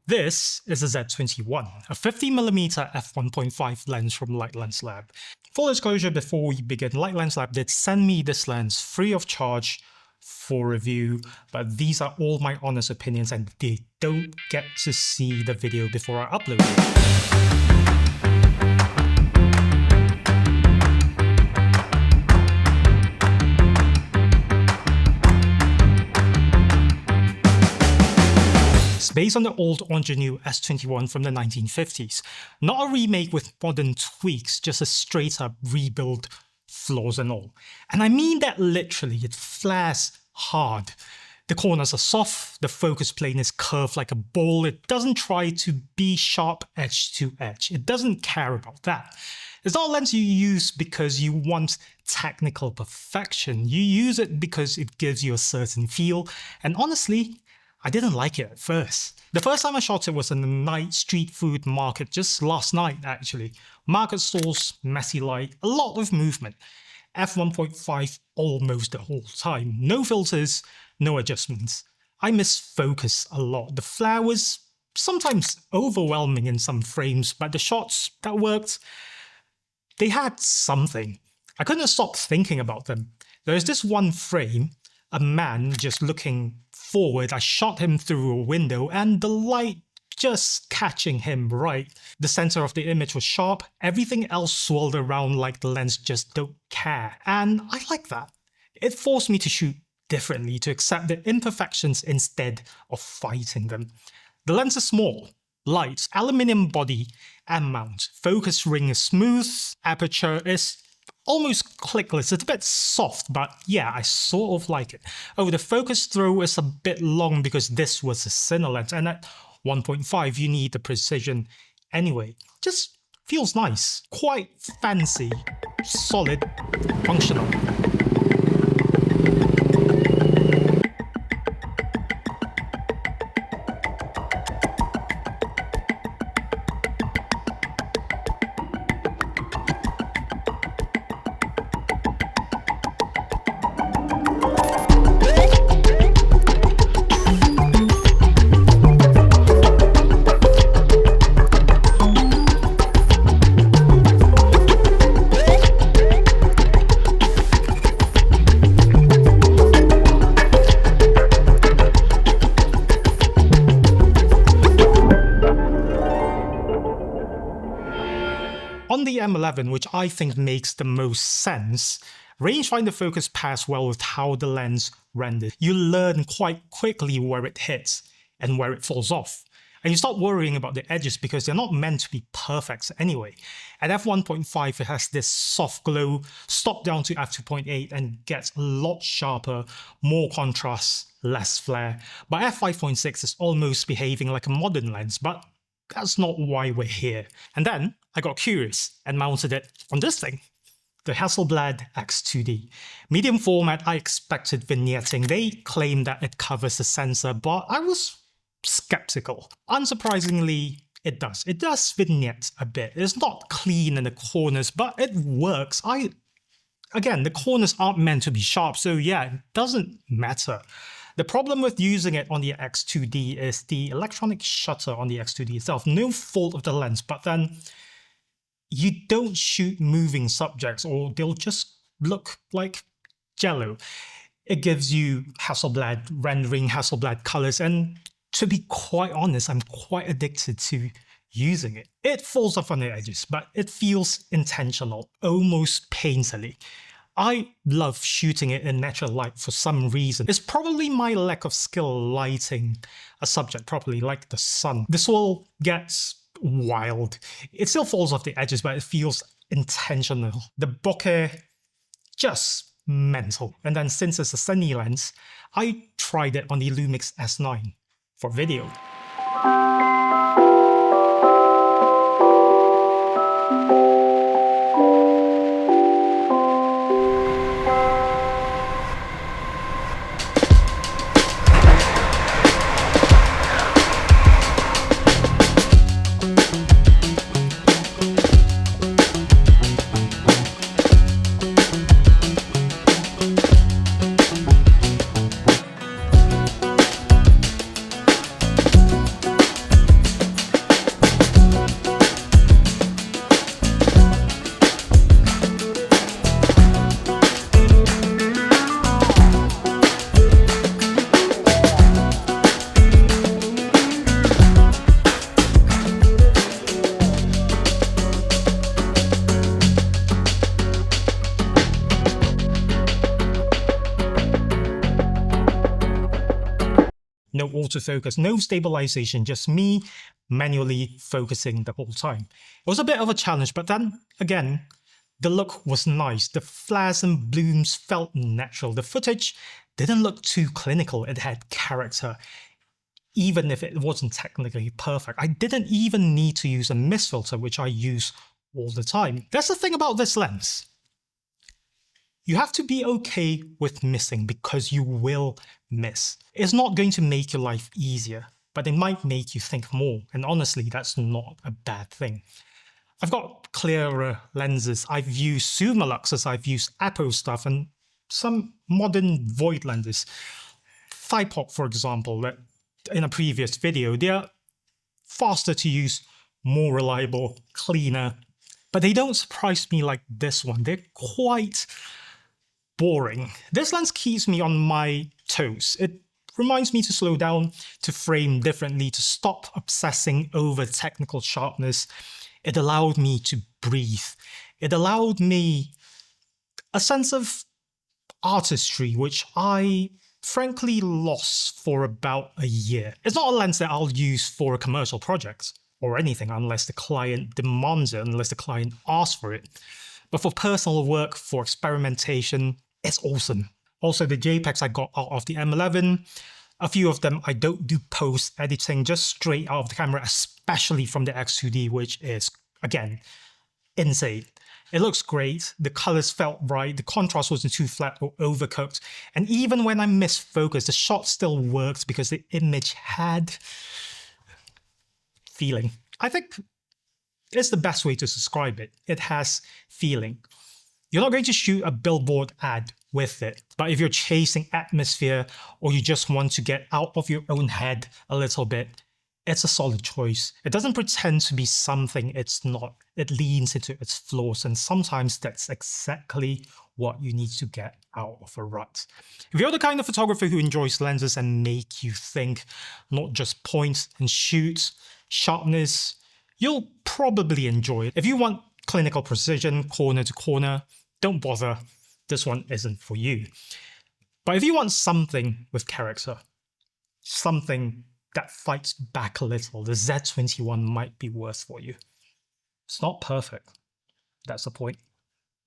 This is a Z21, a 50mm f1.5 lens from Light Lens Lab. Full disclosure before we begin, Light Lens Lab did send me this lens free of charge for review, but these are all my honest opinions and they don't get to see the video before I upload it. Based on the old Angénieux S21 from the 1950s. Not a remake with modern tweaks, just a straight up rebuild, flaws and all. And I mean that literally, it flares hard. The corners are soft, the focus plane is curved like a bowl, it doesn't try to be sharp edge to edge, it doesn't care about that. It's not a lens you use because you want technical perfection, you use it because it gives you a certain feel, and honestly, I didn't like it at first. The first time I shot it was in the night street food market just last night actually. Market stalls, messy light, a lot of movement. f1.5 almost the whole time. No filters, no adjustments. I missed focus a lot. The flare was sometimes overwhelming in some frames, but the shots that worked, they had something. I couldn't stop thinking about them. There's this one frame, a man just looking forward. I shot him through a window and the light just catching him right. The center of the image was sharp, everything else swirled around like the lens just don't care. And I like that. It forced me to shoot differently, to accept the imperfections instead of fighting them. The lens is small, light, aluminium body and mount. Focus ring is smooth, aperture is almost clickless. It's a bit soft, but yeah, I sort of like it. Oh, the focus throw is a bit long because this was a cine lens, and at 1.5 you need the precision anyway. Just feels nice, quite fancy, solid, functional. On the M11, which I think makes the most sense, rangefinder focus pairs well with how the lens renders. You learn quite quickly where it hits and where it falls off. And you stop worrying about the edges because they're not meant to be perfect anyway. At f1.5 it has this soft glow, stop down to f2.8 and gets a lot sharper, more contrast, less flare. But f5.6 is almost behaving like a modern lens, but that's not why we're here. And then I got curious and mounted it on this thing, the Hasselblad X2D. Medium format, I expected vignetting. They claim that it covers the sensor, but I was skeptical. Unsurprisingly, it does. It does vignette a bit. It's not clean in the corners, but it works. Again, the corners aren't meant to be sharp, so yeah, it doesn't matter. The problem with using it on the X2D is the electronic shutter on the X2D itself. No fault of the lens, but then you don't shoot moving subjects or they'll just look like jello. It gives you Hasselblad rendering, Hasselblad colors, and to be quite honest, I'm quite addicted to using it. It falls off on the edges, but it feels intentional, almost painterly. I love shooting it in natural light for some reason. It's probably my lack of skill lighting a subject properly, like the sun. The swirl gets wild. It still falls off the edges, but it feels intentional. The bokeh, just mental. And then since it's a sunny lens, I tried it on the Lumix S9 for video. autofocus, no stabilization, just me manually focusing the whole time. It was a bit of a challenge, but then again, the look was nice. The flares and blooms felt natural. The footage didn't look too clinical. It had character, even if it wasn't technically perfect. I didn't even need to use a mist filter, which I use all the time. That's the thing about this lens. You have to be okay with missing because you will miss. It's not going to make your life easier, but it might make you think more. And honestly, that's not a bad thing. I've got clearer lenses. I've used Summoluxes, I've used Apple stuff, and some modern void lenses. Thipop, for example, that in a previous video, they're faster to use, more reliable, cleaner, but they don't surprise me like this one. They're quite boring. This lens keeps me on my toes. It reminds me to slow down, to frame differently, to stop obsessing over technical sharpness. It allowed me to breathe. It allowed me a sense of artistry, which I frankly lost for about a year. It's not a lens that I'll use for a commercial project or anything unless the client demands it, unless the client asks for it. But for personal work, for experimentation, it's awesome. Also, the JPEGs I got out of the M11, a few of them I don't do post-editing, just straight out of the camera, especially from the X2D, which is, again, insane. It looks great, the colors felt right, the contrast wasn't too flat or overcooked, and even when I misfocused, the shot still worked because the image had feeling. I think it's the best way to describe it. It has feeling. You're not going to shoot a billboard ad with it, but if you're chasing atmosphere or you just want to get out of your own head a little bit, it's a solid choice. It doesn't pretend to be something it's not. It leans into its flaws, and sometimes that's exactly what you need to get out of a rut. If you're the kind of photographer who enjoys lenses and make you think, not just point and shoot, sharpness, you'll probably enjoy it. If you want clinical precision, corner to corner, don't bother. This one isn't for you. But if you want something with character, something that fights back a little, the Z21 might be worth for you. It's not perfect. That's the point.